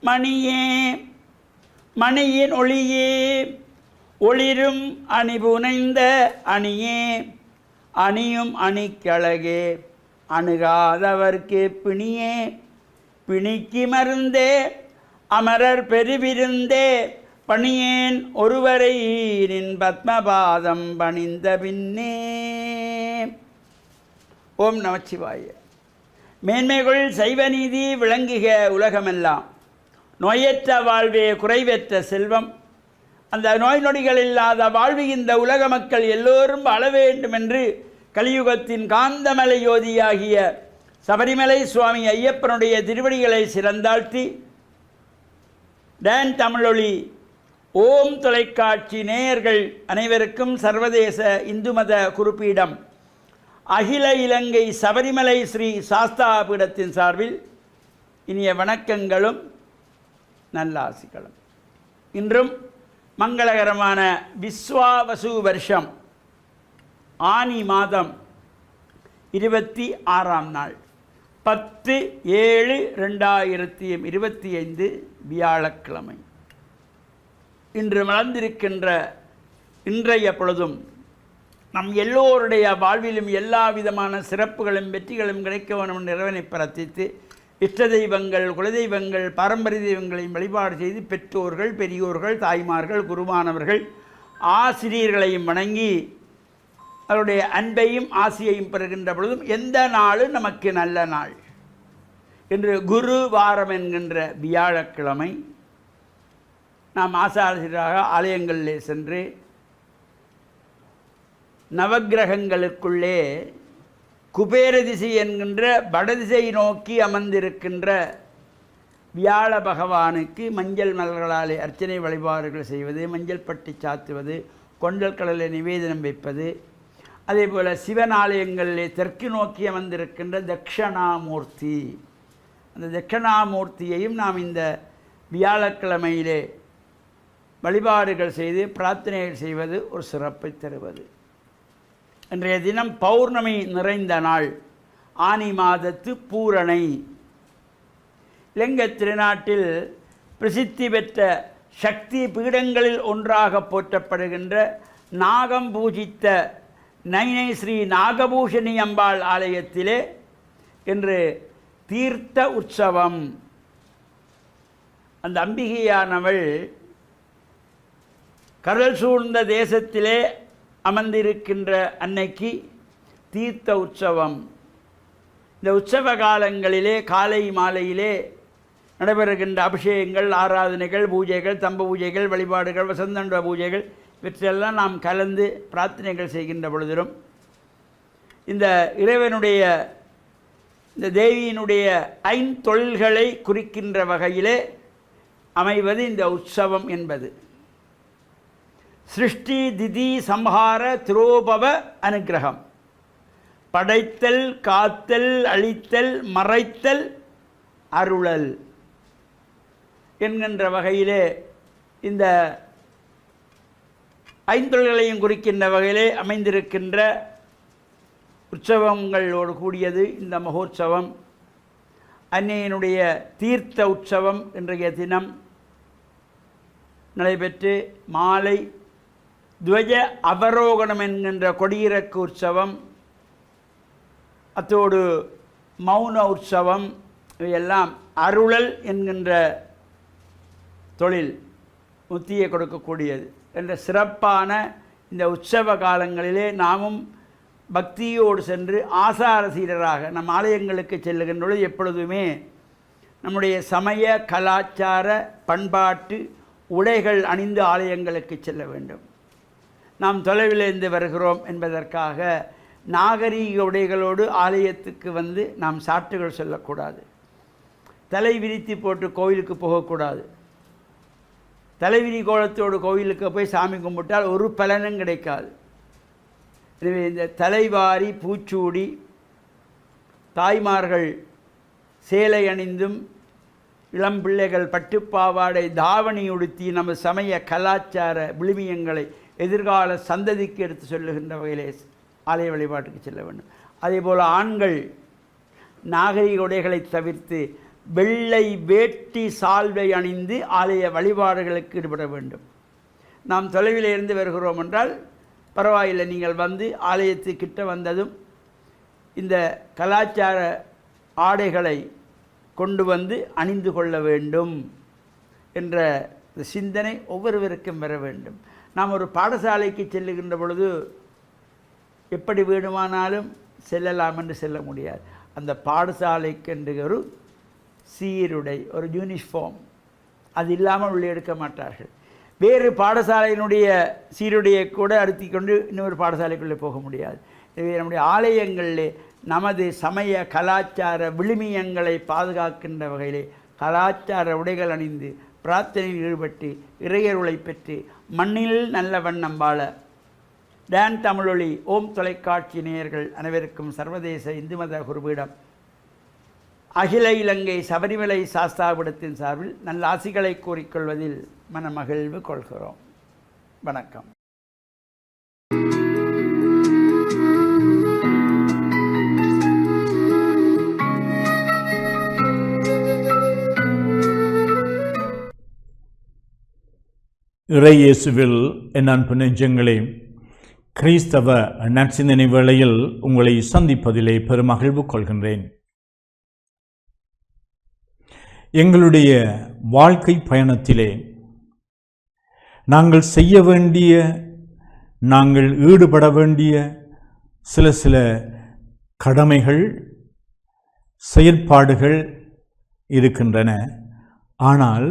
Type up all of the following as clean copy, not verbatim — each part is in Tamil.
மணியே மணியின் ஒளியே ஒளிரும் அணிபுனைந்த அணியே அணியும் அணிக்கழகே அணுகாதவர்க்கு பிணியே பிணிக்கு மருந்தே அமரர் பெருவிருந்தே பணியேன் ஒருவரை நின் பத்மபாதம் பணிந்த பின்னே. ஓம் நமச்சிவாய. மேன்மைகள் சைவநீதி விளங்குக உலகமெல்லாம். நோயற்ற வாழ்வே குறைவற்ற செல்வம். அந்த நோய் நொடிகள் இல்லாத வாழ்வு இந்த உலக மக்கள் எல்லோரும் வாழ வேண்டும் என்று கலியுகத்தின் காந்தமலை யோதியாகிய சபரிமலை சுவாமி ஐயப்பனுடைய திருவடிகளை சிறந்தாழ்த்தி டான் தமிழொலி ஓம் தொலைக்காட்சி நேயர்கள் அனைவருக்கும் சர்வதேச இந்து மத குறிப்பீடம் அகில இலங்கை சபரிமலை ஸ்ரீ சாஸ்தா பீடத்தின் சார்பில் இனிய வணக்கங்களும் நல்லாசிகளும். இன்றும் மங்களகரமான விஸ்வாவசு வருஷம் ஆனி மாதம் 26ஆம் நாள் 10/7/2025 வியாழக்கிழமை. இன்று மலர்ந்திருக்கின்ற இன்றைய பொழுதும் நம் எல்லோருடைய வாழ்விலும் எல்லா விதமான சிறப்புகளும் வெற்றிகளும் கிடைக்க வேண்டும் என்று இறைவனை பிரார்த்தித்து இஷ்ட தெய்வங்கள் குலதெய்வங்கள் பாரம்பரிய தெய்வங்களையும் வழிபாடு செய்து பெற்றோர்கள் பெரியோர்கள் தாய்மார்கள் குருவானவர்கள் ஆசிரியர்களையும் வணங்கி அவருடைய அன்பையும் ஆசியையும் பெறுகின்ற பொழுதும் எந்த நாளும் நமக்கு நல்ல நாள் என்று குரு வாரம் என்கின்ற வியாழக்கிழமை நாம் ஆசாரியராக ஆலயங்களிலே சென்று நவக்கிரகங்களுக்குள்ளே குபேர திசை என்கின்ற வடதிசை நோக்கி அமர்ந்திருக்கின்ற வியாழ பகவானுக்கு மஞ்சள் மலர்களாலே அர்ச்சனை வழிபாடுகள் செய்வது, மஞ்சள் பட்டி சாத்துவது, கொண்டல் கடலை நிவேதனம் வைப்பது, அதே போல் சிவன் ஆலயங்களிலே தெற்கு நோக்கி அமர்ந்திருக்கின்ற தட்சணாமூர்த்தி, அந்த தட்சணாமூர்த்தியையும் நாம் இந்த வியாழக்கிழமையிலே வழிபாடுகள் செய்து பிரார்த்தனைகள் செய்வது ஒரு சிறப்பை தருவது. இன்றைய தினம் பௌர்ணமி நிறைந்த நாள், ஆனி மாதத்து பூரணை. இலங்கை திருநாட்டில் பிரசித்தி பெற்ற சக்தி பீடங்களில் ஒன்றாக போற்றப்படுகின்ற நாகம் பூஜித்த நைனை ஸ்ரீ நாகபூஷணி அம்பாள் ஆலயத்திலே இன்று தீர்த்த உற்சவம். அந்த அம்பிகையானவள் கடல் சூழ்ந்த தேசத்திலே அமர்ந்திருக்கின்ற அன்னைக்கு தீர்த்த உற்சவம். இந்த உற்சவ காலங்களிலே காலை மாலையிலே நடைபெறுகின்ற அபிஷேகங்கள், ஆராதனைகள், பூஜைகள், தம்ப பூஜைகள், வழிபாடுகள், வசந்தண்ட பூஜைகள் இவற்றெல்லாம் நாம் கலந்து பிரார்த்தனைகள் செய்கின்ற பொழுதிலும் இந்த இறைவனுடைய இந்த தேவியினுடைய ஐந்தொழில்களை குறிக்கின்ற வகையிலே அமைவது இந்த உற்சவம் என்பது. சிருஷ்டி திதி சம்ஹார திரோபவ அனுக்கிரகம். படைத்தல், காத்தல், அழித்தல், மறைத்தல், அருளல் என்கின்ற வகையிலே இந்த ஐந்தொழில்களையும் குறிக்கின்ற வகையிலே அமைந்திருக்கின்ற உற்சவங்களோடு கூடியது இந்த மகோற்சவம். அன்னையினுடைய தீர்த்த உற்சவம் இன்றைய தினம் நடைபெற்று மாலை துவஜ அவரோகணம் என்கின்ற கொடியிறக்கு உற்சவம், அத்தோடு மௌன உற்சவம், இவையெல்லாம் அருளல் என்கின்ற தொழில் முத்தியை கொடுக்கக்கூடியது என்ற சிறப்பான இந்த உற்சவ காலங்களிலே நாமும் பக்தியோடு சென்று ஆசாரசீரராக நம் ஆலயங்களுக்கு செல்லுகின்ற பொழுது எப்பொழுதுமே நம்முடைய சமய கலாச்சார பண்பாட்டு உடைகள் அணிந்து ஆலயங்களுக்கு செல்ல வேண்டும். நாம் தொலைவிலிருந்து வருகிறோம் என்பதற்காக நாகரீக உடைகளோடு ஆலயத்துக்கு வந்து நாம் சாற்றுகள் சொல்லக்கூடாது. தலை விரித்து போட்டு கோவிலுக்கு போகக்கூடாது. தலைவிரி கோலத்தோடு கோவிலுக்கு போய் சாமி கும்பிட்டால் ஒரு பலனும் கிடைக்காது. எனவே இந்த தலைவாரி பூச்சூடி தாய்மார்கள் சேலை அணிந்தும் இளம் பிள்ளைகள் பட்டுப்பாவாடை தாவணி உடுத்தி நம்ம சமய கலாச்சார விழுமியங்களை எதிர்கால சந்ததிக்கு எடுத்து சொல்லுகின்ற வகையிலே ஆலய வழிபாட்டுக்கு செல்ல வேண்டும். அதேபோல் ஆண்கள் நாகரிக உடைகளை தவிர்த்து வெள்ளை வேட்டி சால்வை அணிந்து ஆலய வழிபாடுகளுக்கு ஈடுபட வேண்டும். நாம் தொலைவில் இருந்து வருகிறோம் என்றால் பரவாயில்லை, நீங்கள் வந்து ஆலயத்துக்கிட்ட வந்ததும் இந்த கலாச்சார ஆடைகளை கொண்டு வந்து அணிந்து கொள்ள வேண்டும் என்ற சிந்தனை ஒவ்வொருவருக்கும் வர வேண்டும். நாம் ஒரு பாடசாலைக்கு செல்லுகின்ற பொழுது எப்படி வேணுமானாலும் செல்லலாம் என்று செல்ல முடியாது. அந்த பாடசாலைக்கு ஒரு சீருடை, ஒரு யூனிஃபார்ம், அது இல்லாமல் உள்ளே எடுக்க மாட்டார்கள். வேறு பாடசாலையினுடைய சீருடையை கூட அறுத்தி கொண்டு இன்னொரு பாடசாலைக்குள்ளே போக முடியாது. எனவே நம்முடைய ஆலயங்களிலே நமது சமய கலாச்சார விழுமியங்களை பாதுகாக்கின்ற வகையிலே கலாச்சார உடைகள் அணிந்து பிரார்த்தனையில் ஈடுபட்டு இறையருளை பெற்று மண்ணில் நல்ல வண்ணம் வாழ டான் தமிழொலி ஓம் தொலைக்காட்சி நேயர்கள் அனைவருக்கும் சர்வதேச இந்து மத குருபீடம் அகில இலங்கை சபரிமலை சாஸ்தாபீடத்தின் சார்பில் நல்ல ஆசிகளை கூறிக்கொள்வதில் மனமகிழ்வு கொள்கிறோம். வணக்கம். இறையேசுவில் என் அன்பு நெஞ்சங்களே, கிறிஸ்தவ நற்சிந்தனை வேளையில் உங்களை சந்திப்பதிலே பெருமகிழ்வு கொள்கின்றேன். எங்களுடைய வாழ்க்கை பயணத்திலே நாங்கள் செய்ய வேண்டிய, நாங்கள் ஈடுபட வேண்டிய சில கடமைகள், செயற்பாடுகள் இருக்கின்றன. ஆனால்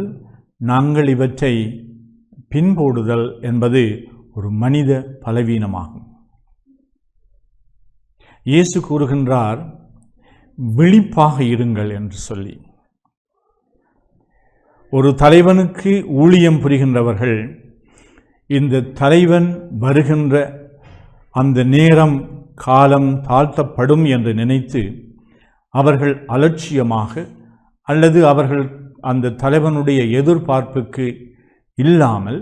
நாங்கள் இவற்றை பின்போடுதல் என்பது ஒரு மனித பலவீனமாகும். இயேசு கூறுகின்றார், விழிப்பாக இருங்கள் என்று சொல்லி. ஒரு தலைவனுக்கு ஊழியம் புரிகின்றவர்கள் இந்த தலைவன் வருகின்ற அந்த நேரம் காலம் தாழ்த்தப்படும் என்று நினைத்து அவர்கள் அலட்சியமாக அல்லது அவர்கள் அந்த தலைவனுடைய எதிர்பார்ப்புக்கு இல்லாமல்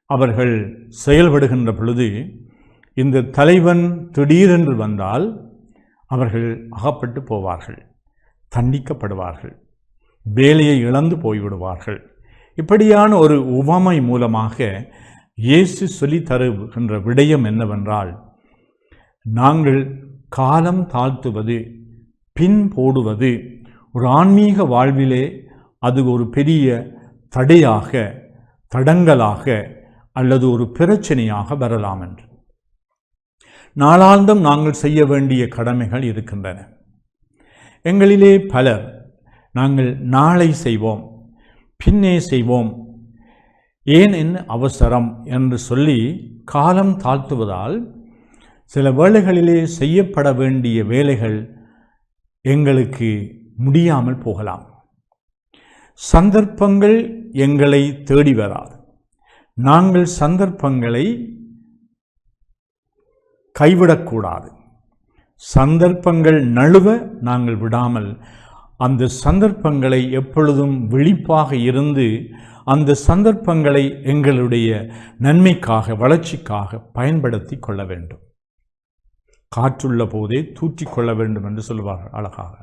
அவர்கள் செயல்படுகின்ற பொழுது இந்த தலைவன் திடீரென்று வந்தால் அவர்கள் அகப்பட்டு போவார்கள், தண்டிக்கப்படுவார்கள், வேலையை இழந்து போய்விடுவார்கள். இப்படியான ஒரு உவமை மூலமாக இயேசு சொல்லி தருகின்ற விடயம் என்னவென்றால், நாங்கள் காலம் தாழ்த்துவது, பின் போடுவது ஒரு ஆன்மீக வாழ்விலே அது ஒரு பெரிய தடையாக, தடங்கலாக அல்லது ஒரு பிரச்சனையாக வரலாம் என்று. நாளாந்தம் நாங்கள் செய்ய வேண்டிய கடமைகள் இருக்கின்றன. எங்களிலே பலர் நாங்கள் நாளை செய்வோம், பின்னே செய்வோம், ஏன் என்ன அவசரம் என்று சொல்லி காலம் தாழ்த்துவதால் சில வேளைகளிலே செய்யப்பட வேண்டிய வேலைகள் எங்களுக்கு முடியாமல் போகலாம். சந்தர்ப்பங்கள் எங்களை தேடி வராது. நாங்கள் சந்தர்ப்பங்களை கைவிடக்கூடாது. சந்தர்ப்பங்கள் நழுவ நாங்கள் விடாமல் அந்த சந்தர்ப்பங்களை எப்பொழுதும் விழிப்பாக இருந்து அந்த சந்தர்ப்பங்களை எங்களுடைய நன்மைக்காக, வளர்ச்சிக்காக பயன்படுத்தி கொள்ள வேண்டும். காற்றுள்ள போதே தூற்றிக்கொள்ள வேண்டும் என்று சொல்வார்கள் அழகாக.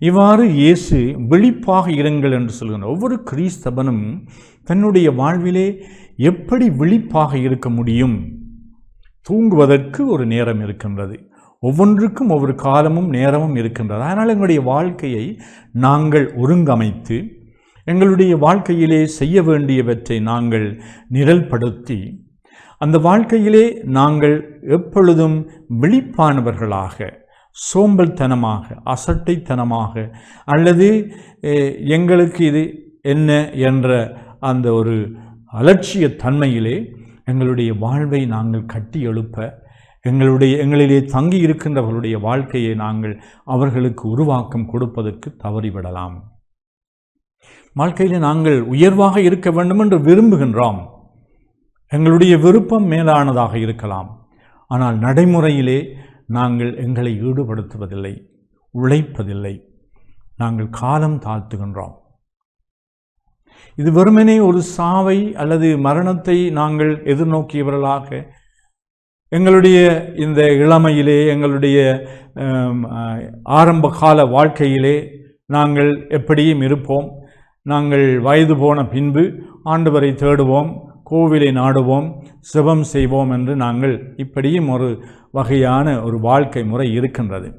இவ்வாறு இயேசு விழிப்பாக இருங்கள் என்று சொல்கின்ற ஒவ்வொரு கிறிஸ்தவனும் தன்னுடைய வாழ்விலே எப்படி விழிப்பாக இருக்க முடியும்? தூங்குவதற்கு ஒரு நேரம் இருக்கின்றது, ஒவ்வொன்றுக்கும் ஒவ்வொரு காலமும் நேரமும் இருக்கின்றது. அதனால் எங்களுடைய வாழ்க்கையை நாங்கள் ஒருங்கமைத்து எங்களுடைய வாழ்க்கையிலே செய்ய வேண்டியவற்றை நாங்கள் நிரல்படுத்தி அந்த வாழ்க்கையிலே நாங்கள் எப்பொழுதும் விழிப்பானவர்களாக, சோம்பல்தனமாக, அசட்டைத்தனமாக அல்லது எங்களுக்கு இது என்ன என்ற அந்த ஒரு அலட்சிய தன்மையிலே எங்களுடைய வாழ்வை நாங்கள் கட்டி எழுப்ப, எங்களிலே தங்கி இருக்கின்றவர்களுடைய வாழ்க்கையை நாங்கள் அவர்களுக்கு உருவாக்கம் கொடுப்பதற்கு தவறிவிடலாம். வாழ்க்கையிலே நாங்கள் உயர்வாக இருக்க வேண்டும் என்று விரும்புகின்றோம். எங்களுடைய விருப்பம் மேலானதாக இருக்கலாம். ஆனால் நடைமுறையிலே நாங்கள் எங்களை ஈடுபடுத்துவதில்லை, உழைப்பதில்லை. நாங்கள் காலம் தாழ்த்துகின்றோம். இது வெறுமனே ஒரு சாவை அல்லது மரணத்தை நாங்கள் எதிர்நோக்கியவர்களாக எங்களுடைய இந்த இளமையிலே, எங்களுடைய ஆரம்ப கால வாழ்க்கையிலே நாங்கள் எப்படியும் இருப்போம், நாங்கள் வயது போன பின்பு ஆண்டவரை தேடுவோம், கோவிலை நாடுவோம், செபம் செய்வோம் என்று நாங்கள் இப்படியும் ஒரு வகையான ஒரு வாழ்க்கை முறை இருக்கின்றது.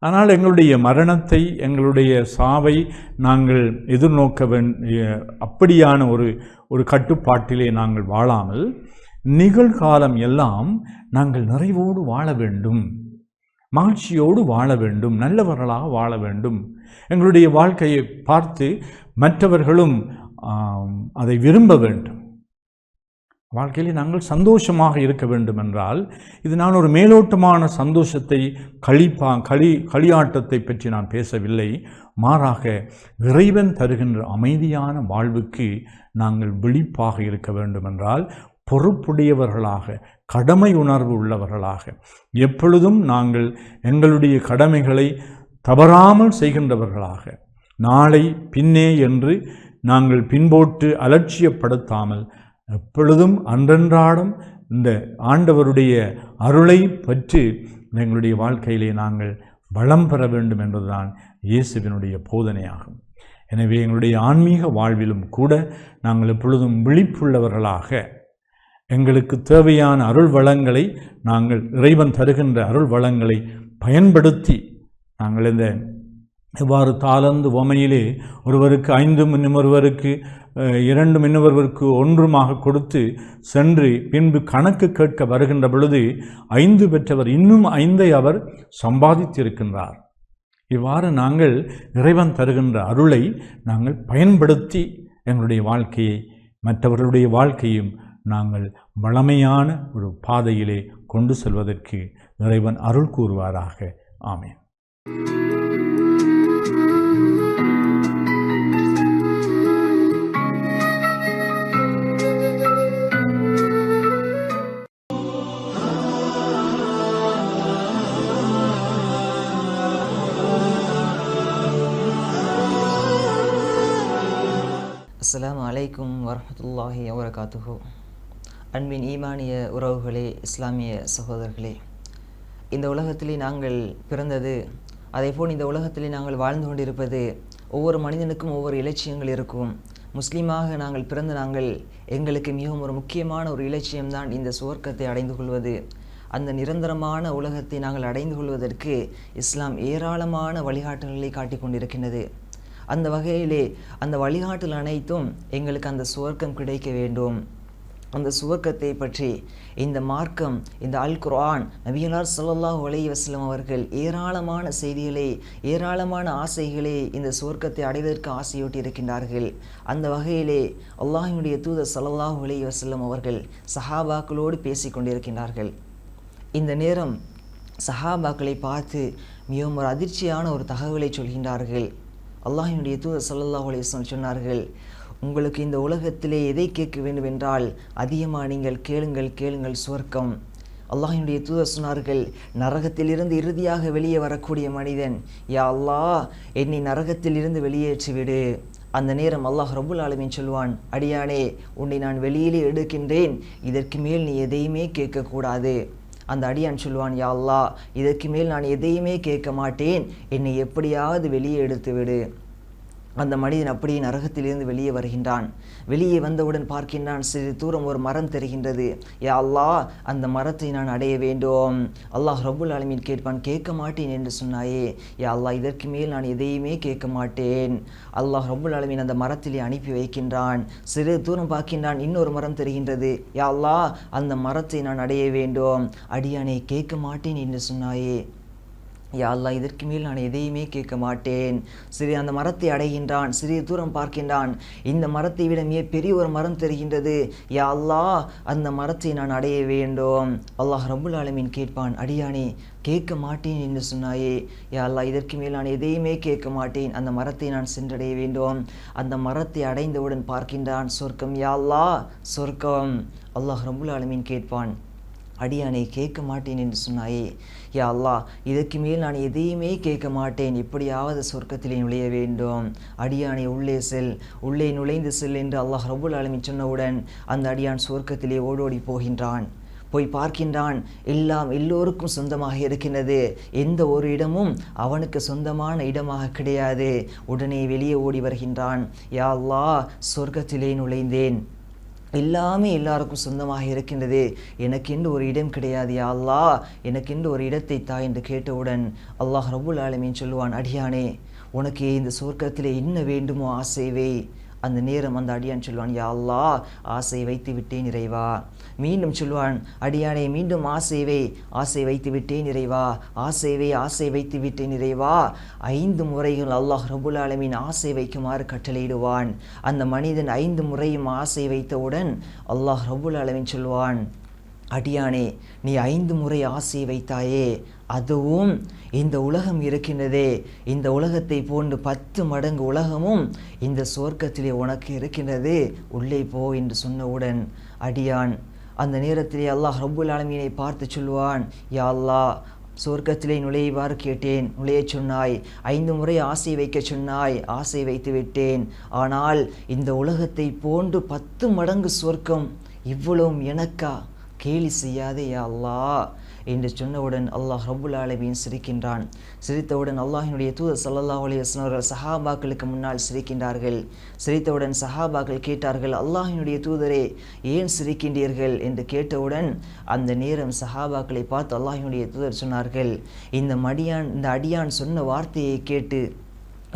ஆனால் எங்களுடைய மரணத்தை, எங்களுடைய சாவை நாங்கள் எதிர்நோக்க வேண்டிய அப்படியான ஒரு கட்டுப்பாட்டிலே நாங்கள் வாழாமல் நிகழ்காலம் எல்லாம் நாங்கள் நிறைவோடு வாழ வேண்டும், மகிழ்ச்சியோடு வாழ வேண்டும், நல்லவர்களாக வாழ வேண்டும். எங்களுடைய வாழ்க்கையை பார்த்து மற்றவர்களும் அதை விரும்ப வேண்டும். வாழ்க்கையிலே நாங்கள் சந்தோஷமாக இருக்க வேண்டும் என்றால், இது நான் ஒரு மேலோட்டமான சந்தோஷத்தை களியாட்டத்தை பற்றி நான் பேசவில்லை. மாறாக இறைவன் தருகின்ற அமைதியான வாழ்வுக்கு நாங்கள் விழிப்பாக இருக்க வேண்டும் என்றால், பொறுப்புடையவர்களாக, கடமை உணர்வு உள்ளவர்களாக, எப்பொழுதும் நாங்கள் எங்களுடைய கடமைகளை தவறாமல் செய்கின்றவர்களாக, நாளை பின்னே என்று நாங்கள் பின்போட்டு அலட்சியப்படுத்தாமல் எப்பொழுதும் அன்றன்றாடும் இந்த ஆண்டவருடைய அருளை பற்றி எங்களுடைய வாழ்க்கையிலே நாங்கள் வளம் பெற வேண்டும் என்பதுதான் இயேசுவினுடைய போதனையாகும். எனவே எங்களுடைய ஆன்மீக வாழ்விலும் கூட நாங்கள் எப்பொழுதும் விழிப்புள்ளவர்களாக, எங்களுக்கு தேவையான அருள் வளங்களை நாங்கள் இறைவன் தருகின்ற அருள் வளங்களை பயன்படுத்தி நாங்கள் இந்த எவ்வாறு தாளந்து உவமையிலே ஒருவருக்கு 5 இன்னொருவருக்கு 2 இன்னொருவருக்கு 1 கொடுத்து சென்று பின்பு கணக்கு கேட்க வருகின்ற பொழுது 5 பெற்றவர் இன்னும் 5 அவர் சம்பாதித்திருக்கின்றார். இவ்வாறு நாங்கள் இறைவன் தருகின்ற அருளை நாங்கள் பயன்படுத்தி எங்களுடைய வாழ்க்கையை, மற்றவர்களுடைய வாழ்க்கையும் நாங்கள் வளமையான ஒரு பாதையிலே கொண்டு செல்வதற்கு இறைவன் அருள் கூறுவாராக. ஆமென். அஸ்ஸலாமு அலைக்கும் வரஹ்மத்துல்லாஹி வபரகாத்துஹு. அன்பின் ஈமானிய உறவுகளே, இஸ்லாமிய சகோதரர்களே, இந்த உலகத்திலே நாங்கள் பிறந்தது, அதேபோல் இந்த உலகத்திலே நாங்கள் வாழ்ந்து கொண்டிருப்பது, ஒவ்வொரு மனிதனுக்கும் ஒவ்வொரு இலட்சியங்கள் இருக்கும். முஸ்லீமாக நாங்கள் பிறந்த எங்களுக்கு மிகவும் ஒரு முக்கியமான ஒரு இலட்சியம்தான் இந்த சுவர்க்கத்தை அடைந்து கொள்வது. அந்த நிரந்தரமான உலகத்தை நாங்கள் அடைந்து கொள்வதற்கு இஸ்லாம் ஏராளமான வழிகாட்டுதல்களை காட்டிக் கொண்டிருக்கின்றது. அந்த வகையிலே அந்த வழிகாட்டல் அனைத்தும் எங்களுக்கு அந்த சுவர்க்கம் கிடைக்க வேண்டும். அந்த சுவர்க்கத்தை பற்றி இந்த மார்க்கம், இந்த அல் குர்ஆன், நபிகளார் ஸல்லல்லாஹு அலைஹி வஸல்லம் அவர்கள் ஏராளமான செய்திகளை, ஏராளமான ஆசைகளை இந்த சுவர்க்கத்தை அடைவதற்கு ஆசையூட்டி இருக்கின்றார்கள். அந்த வகையிலே அல்லாஹ்வினுடைய தூதர் ஸல்லல்லாஹு அலைஹி வஸல்லம் அவர்கள் சஹாபாக்களோடு பேசி கொண்டிருக்கின்றார்கள். இந்த நேரம் சஹாபாக்களை பார்த்து மிகவும் ஒரு அதிர்ச்சியான ஒரு தகவலை சொல்கின்றார்கள். அல்லாஹ்வினுடைய தூதர் ஸல்லல்லாஹு அலைஹி வஸல்லம் சொன்னார்கள், உங்களுக்கு இந்த உலகத்திலே எதை கேட்க வேண்டும் என்றால் அதிகமாக நீங்கள் கேளுங்கள் சுவர்க்கம். அல்லாஹ்வினுடைய தூதர் சொன்னார்கள், நரகத்திலிருந்து இறுதியாக வெளியே வரக்கூடிய மனிதன், யா அல்லாஹ் என்னை நரகத்திலிருந்து வெளியேற்றிவிடு. அந்த நேரம் அல்லாஹ் ரப்புல் ஆலமீன் சொல்வான், அடியானே உன்னை நான் வெளியிலே எடுக்கின்றேன், இதற்கு மேல் நீ எதையுமே கேட்கக்கூடாது. அந்த அடியான் சொல்வான், யா அல்லாஹ் இதற்கு மேல் நான் எதையுமே கேட்க மாட்டேன், என்னை எப்படியாவது வெளியே எடுத்து விடு. அந்த மனிதன் அப்படியே நரகத்திலிருந்து வெளியே வருகின்றான். வெளியே வந்தவுடன் பார்க்கின்றான், சிறிது தூரம் ஒரு மரம் தெரிகின்றது. யா அல்லாஹ் அந்த மரத்தை நான் அடைய வேண்டும். அல்லாஹ் ரப்புல் ஆலமீன் கேட்பான், கேட்க மாட்டேன் என்று சொன்னாயே, யா அல்லாஹ் இதற்கு மேல் நான் எதையுமே கேட்க மாட்டேன். அல்லாஹ் ரப்புல் ஆலமீன் அந்த மரத்திலே அனுப்பி வைக்கின்றான். சிறிது தூரம் பார்க்கின்றான், இன்னொரு மரம் தெரிகின்றது. யா அல்லாஹ் அந்த மரத்தை நான் அடைய வேண்டும். அடியானே கேட்க மாட்டேன் என்று சொன்னாயே, யா அல்லாஹ் இதற்கு மேல் நான் எதையுமே கேட்க மாட்டேன். சரி, அந்த மரத்தை அடைகின்றான். சிறிது தூரம் பார்க்கின்றான், இந்த மரத்தை விட மிக பெரிய ஒரு மரம் தெரிகின்றது. யா அல்லாஹ் அந்த மரத்தை நான் அடைய வேண்டும். அல்லாஹ் ரப்புல் ஆலமீன் கேட்பான், அடியானே கேட்க மாட்டேன் என்று சொன்னாயே, யா அல்லாஹ் இதற்கு மேல் நான் எதையுமே கேட்க மாட்டேன், அந்த மரத்தை நான் சென்றடைய வேண்டும். அந்த மரத்தை அடைந்தவுடன் பார்க்கின்றான், சொர்க்கம். யா அல்லாஹ் சொர்க்கம். அல்லாஹ் ரப்புல் ஆலமீன் கேட்பான், அடியானை கேட்க மாட்டேன் என்று சொன்னாயே, யா அல்லாஹ் இதற்கு மேல் நான் எதையுமே கேட்க மாட்டேன், எப்படியாவது சொர்க்கத்திலே நுழைய வேண்டும். அடியானை உள்ளே செல், உள்ளே நுழைந்து செல் என்று அல்லாஹ் ரப்புல் ஆலமீன் சொன்னவுடன் அந்த அடியான் சொர்க்கத்திலே ஓடோடி போகின்றான். போய் பார்க்கின்றான், எல்லாம் எல்லோருக்கும் சொந்தமாக இருக்கின்றது, எந்த ஒரு இடமும் அவனுக்கு சொந்தமான இடமாக கிடையாது. உடனே வெளியே ஓடி வருகின்றான், யா அல்லாஹ், சொர்க்கத்திலே நுழைந்தேன், எல்லாமே எல்லாருக்கும் சொந்தமாக இருக்கின்றது, எனக்கென்று ஒரு இடம் கிடையாது, யா அல்லாஹ், எனக்கென்று ஒரு இடத்தை தா என்று கேட்டவுடன் அல்லாஹ் ரப்புல் ஆலமீன் சொல்லுவான், அடியானே, உனக்கு இந்த சொர்க்கத்திலே என்ன வேண்டுமோ ஆசைவை. அந்த நேரம் அந்த அடியான் சொல்வான், யா அல்லாஹ், ஆசை வைத்து விட்டேன் இறைவா. மீண்டும் சொல்வான், அடியானே, மீண்டும் ஆசை வைத்து விட்டேன் இறைவா, ஆசை வைத்து விட்டேன் இறைவா. 5 முறைகள் அல்லாஹ் ரப்புல் ஆலமீன் ஆசை வைக்குமாறு கட்டளையிடுவான். அந்த மனிதன் 5 முறையும் ஆசை வைத்தவுடன் அல்லாஹ் ரப்புல் ஆலமீன் சொல்வான், அடியானே, நீ 5 முறை ஆசை வைத்தாயே, அதுவும் இந்த உலகம் இருக்கின்றதே, இந்த உலகத்தை போன்று 10 மடங்கு உலகமும் இந்த சொர்க்கத்திலே உனக்கு இருக்கின்றது, உள்ளே போ என்று சொன்னவுடன் அடியான் அந்த நேரத்திலே அல்லாஹ் ரப்புல் ஆலமீனை பார்த்து சொல்வான், யா அல்லாஹ், சொர்க்கத்திலே நுழைவாறு கேட்டேன், நுழையச் சொன்னாய், 5 முறை ஆசை வைக்க சொன்னாய், ஆசை வைத்து விட்டேன், ஆனால் இந்த உலகத்தை போன்று 10 மடங்கு சொர்க்கம், இவ்வளவும் எனக்கா? கேலி செய்யாதே யா அல்லாஹ் என்று சொன்னவுடன் அல்லாஹ் ரப்புல் ஆலமீன் சிரிக்கின்றான். சிரித்தவுடன் அல்லாஹினுடைய தூதர் ஸல்லல்லாஹு அலைஹி வஸல்லம் அவர்கள் சஹாபாக்களுக்கு முன்னால் சிரிக்கின்றார்கள். சிரித்தவுடன் சஹாபாக்கள் கேட்டார்கள், அல்லாஹினுடைய தூதரே, ஏன் சிரிக்கின்றீர்கள் என்று கேட்டவுடன் அந்த நேரம் சஹாபாக்களை பார்த்து அல்லாஹினுடைய தூதர் சொன்னார்கள், இந்த அடியான் சொன்ன வார்த்தையை கேட்டு,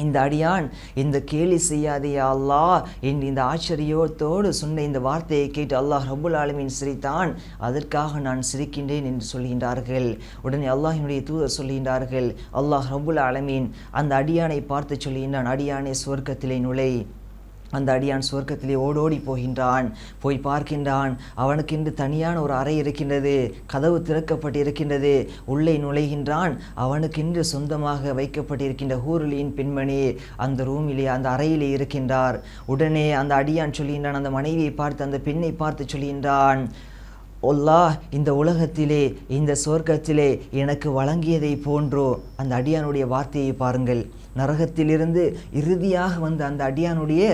இந்த அடியான் இந்த கேலி செய்யாதே யா அல்லாஹ் என்று இந்த ஆச்சரியத்தோடு சொன்ன இந்த வார்த்தையை கேட்டு அல்லாஹ் ரப்புல் ஆலமீன் சிரித்தான், அதற்காக நான் சிரிக்கின்றேன் என்று சொல்கின்றார்கள். உடனே அல்லாஹினுடைய தூதர் சொல்கின்றார்கள், அல்லாஹ் ரப்புல் ஆலமீன் அந்த அடியானை பார்த்து சொல்கின்றான், அடியானே, சொர்க்கத்திலே நுழை. அந்த அடியான் சொர்க்கத்திலே ஓடோடி போகின்றான். போய் பார்க்கின்றான், அவனுக்கென்று தனியான ஒரு அறை இருக்கின்றது, கதவு திறக்கப்பட்டிருக்கின்றது. உள்ளே நுழைகின்றான். அவனுக்கென்று சொந்தமாக வைக்கப்பட்டிருக்கின்ற ஹூருலியின் பெண்மணி அந்த ரூமிலே, அந்த அறையிலே இருக்கின்றார். உடனே அந்த அடியான் சொல்கின்றான், அந்த மனைவியை பார்த்து, அந்த பெண்ணை பார்த்து சொல்கின்றான், அல்லாஹ் இந்த உலகத்திலே, இந்த சொர்க்கத்திலே எனக்கு வழங்கியதை போன்றோ. அந்த அடியானுடைய வார்த்தையை பாருங்கள், நரகத்திலிருந்து இறுதியாக வந்த அந்த அடியானுடைய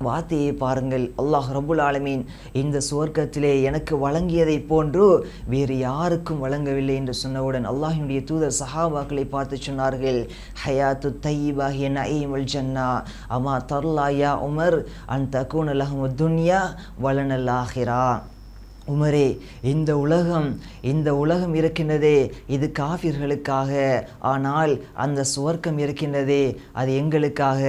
வார்த்தையை பாருங்கள். அல்லாஹ் ரப்புல் ஆலமீன் இந்த சொர்க்கத்திலே எனக்கு வழங்கியதை போன்று வேறு யாருக்கும் வழங்கவில்லை என்று சொன்னவுடன் அல்லாஹினுடைய தூதர் சஹாபாக்களை பார்த்து சொன்னார்கள், ஹயாத்து தையிபா ஹிய நஈமுல் ஜன்னா, அமா தர்லா யா உமர் அன் தகூன லஹுமுத் துன்யா வலனல் ஆஹிரா. உமரே, இந்த உலகம் இருக்கின்றதே, இது காஃபிர்களுக்காக, ஆனால் அந்த சுவர்க்கம் இருக்கின்றதே, அது எங்களுக்காக.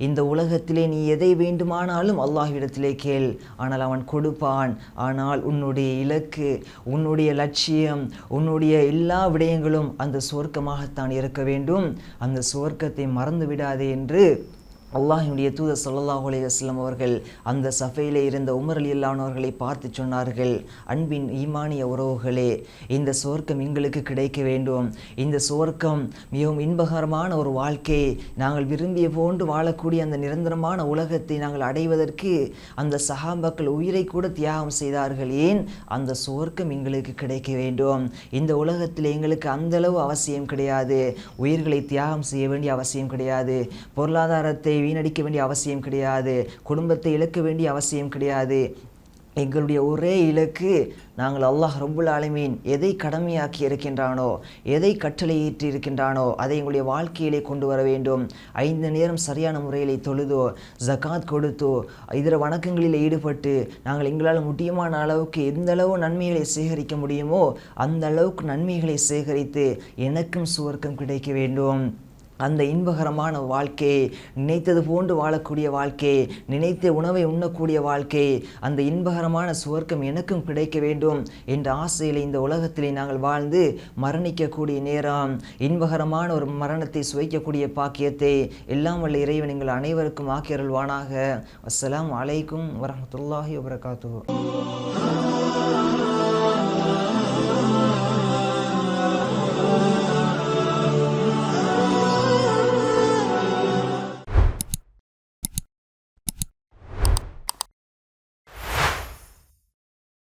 இந்த உலகத்திலே நீ எதை வேண்டுமானாலும் அல்லாஹ்விடத்திலே கேள், ஆனால் அவன் கொடுப்பான். ஆனால் உன்னுடைய இலக்கு, உன்னுடைய லட்சியம், உன்னுடைய எல்லா விடயங்களும் அந்த சுவர்க்கமாகத்தான் இருக்க வேண்டும். அந்த சுவர்க்கத்தை மறந்து விடாதே என்று அல்லாஹ்வுடைய தூதர் ஸல்லல்லாஹு அலைஹி வஸல்லம் அவர்கள் அந்த சஃபையிலே இருந்த உமர் ரலியல்லாஹு அன்ஹு அவர்களை பார்த்து சொன்னார்கள், அன்பின் ஈமானிய உறவுகளே, இந்த சுவர்க்கம் எங்களுக்கு கிடைக்க வேண்டும். இந்த சுவர்க்கம் மிகவும் இன்பகரமான ஒரு வாழ்க்கை, நாங்கள் விரும்பிய போன்று வாழக்கூடிய அந்த நிரந்தரமான உலகத்தை நாங்கள் அடைவதற்கு அந்த சஹாபாக்கள் உயிரை கூட தியாகம் செய்தார்கள். ஏன்? அந்த சுவர்க்கம் எங்களுக்கு கிடைக்க வேண்டும். இந்த உலகத்தில் எங்களுக்கு அந்தளவு அவசியம் கிடையாது, உயிர்களை தியாகம் செய்ய வேண்டிய அவசியம் கிடையாது, பொருளாதாரத்தை வீணடிக்க வேண்டிய அவசியம் கிடையாது, குடும்பத்தை இழக்க வேண்டிய அவசியம் கிடையாது. எங்களுடைய ஒரே இலக்கு, நாங்கள் அல்லாஹ் ரப்புல் ஆலமீன் எதை கடமையாக்கி இருக்கின்றானோ, எதை கட்டளையிட்டு இருக்கின்றானோ அதை எங்களுடைய வாழ்க்கையிலே கொண்டு வர வேண்டும். 5 நேரம் சரியான முறையிலே தொழுதோ, ஜகாத் கொடுத்தோ, இதர வணக்கங்களில் ஈடுபட்டு நாங்கள் எங்களால் முடியுமான அளவுக்கு எந்த அளவு நன்மைகளை சேகரிக்க முடியுமோ அந்த அளவுக்கு நன்மைகளை சேகரித்து எனக்கும் சுவர்க்கம் கிடைக்க வேண்டும். அந்த இன்பகரமான வாழ்க்கை, நினைத்தது போன்று வாழக்கூடிய வாழ்க்கை, நினைத்த உணவை உண்ணக்கூடிய வாழ்க்கை, அந்த இன்பகரமான சுவர்க்கம் எனக்கும் கிடைக்க வேண்டும் என்ற ஆசையில் இந்த உலகத்திலே நாங்கள் வாழ்ந்து மரணிக்கக்கூடிய நேரம், இன்பகரமான ஒரு மரணத்தை சுவைக்கக்கூடிய பாக்கியத்தை எல்லாம் வல்ல இறைவன் எங்கள் அனைவருக்கும் ஆக்கியருள்வானாக. அஸ்ஸலாமு அலைக்கும் வரஹ்மத்துல்லாஹி வபரகாத்துஹு.